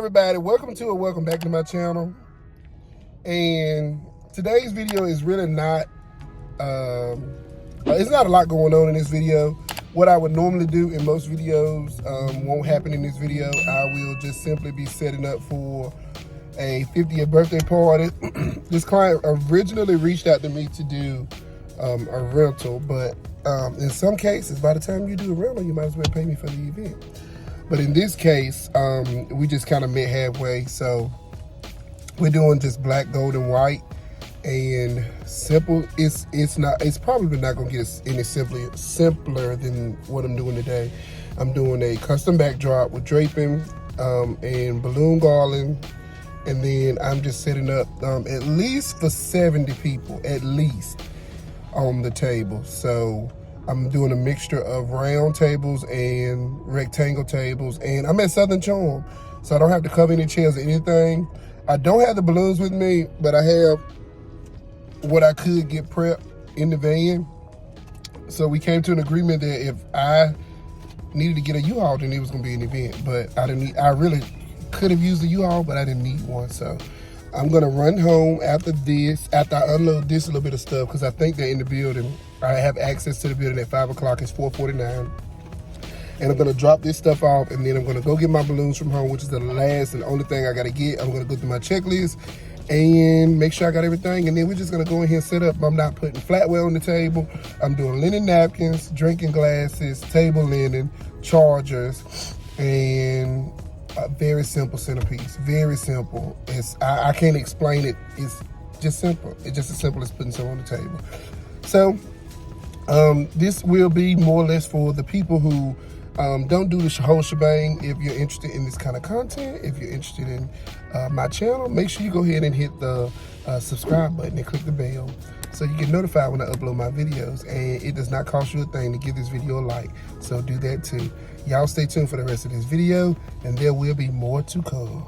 everybody, welcome back to my channel. And today's video is really not it's not a lot going on in this video. What I would normally do in most videos won't happen in this video. I will just simply be setting up for a 50th birthday party. This client originally reached out to me to do a rental, but in some cases, by the time you do a rental, you might as well pay me for the event. But in this case, we just kind of met halfway. So we're doing just black, gold, and white, and simple. It's probably not gonna get any simpler than what I'm doing today. I'm doing a custom backdrop with draping and balloon garland, and then I'm just setting up at least for 70 people, at least, on the table. So I'm doing a mixture of round tables and rectangle tables, and I'm at Southern Charm, so I don't have to cover any chairs or anything. I don't have the balloons with me, but I have what I could get prepped in the van. So we came to an agreement that if I needed to get a U-Haul, then it was gonna be an event. But I really could have used a U-Haul, but I didn't need one. So I'm gonna run home after I unload this little bit of stuff, because I think they're in the building. I have access to the building at 5 o'clock. It's 4:49. And I'm gonna drop this stuff off, and then I'm gonna go get my balloons from home, which is the last and only thing I gotta get. I'm gonna go through my checklist and make sure I got everything, and then we're just gonna go in here and set up. I'm not putting flatware on the table. I'm doing linen napkins, drinking glasses, table linen, chargers, and a very simple centerpiece. Very simple. I can't explain it. It's just simple. It's just as simple as putting something on the table. So this will be more or less for the people who don't do the whole shebang. If you're interested in this kind of content, if you're interested in my channel, make sure you go ahead and hit the subscribe button and click the bell so you get notified when I upload my videos. And it does not cost you a thing to give this video a like, so do that too. Y'all stay tuned for the rest of this video, and there will be more to come.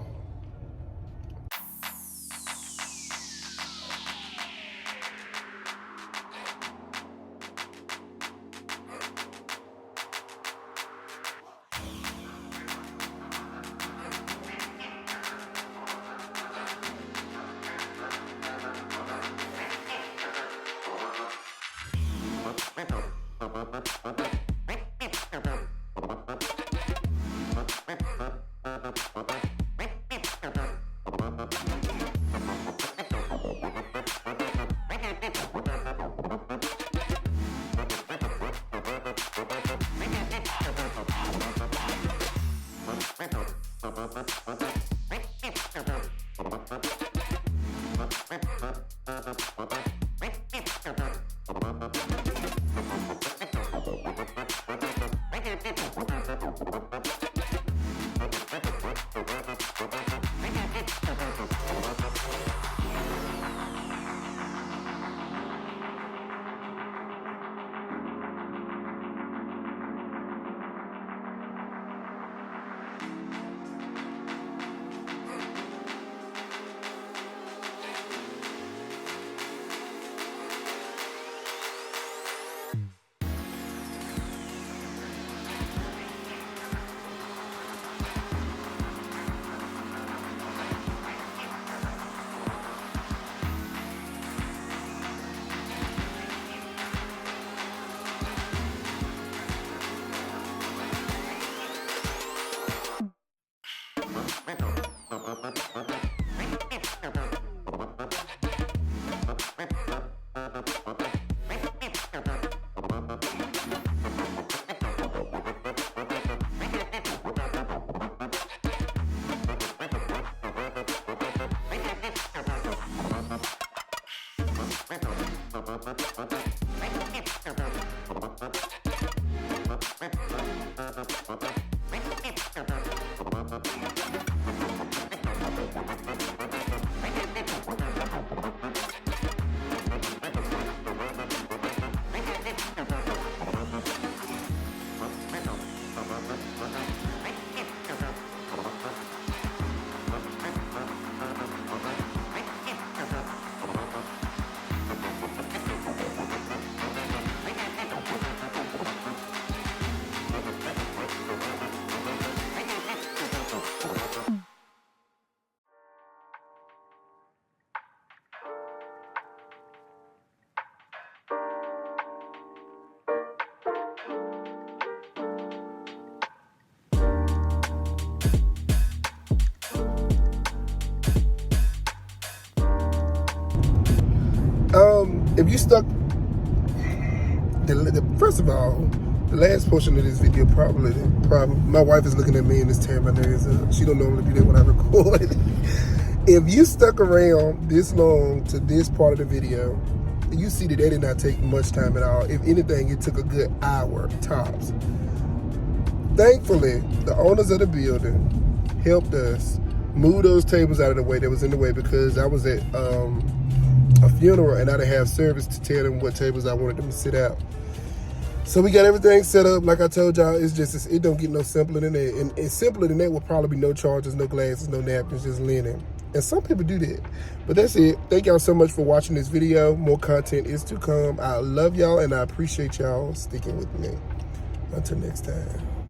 If you stuck, first of all, the last portion of this video probably, my wife is looking at me and is tearing my nerves up. She don't normally do that when I record. If you stuck around this long to this part of the video, you see that did not take much time at all. If anything, it took a good hour tops. Thankfully, the owners of the building helped us move those tables out of the way that was in the way, because I was at a funeral and I didn't have service to tell them what tables I wanted them to sit out. So we got everything set up. Like I told y'all, it don't get no simpler than that. And simpler than that will probably be no chargers, no glasses, no napkins, just linen. And some people do that. But that's it. Thank y'all so much for watching this video. More content is to come. I love y'all and I appreciate y'all sticking with me. Until next time.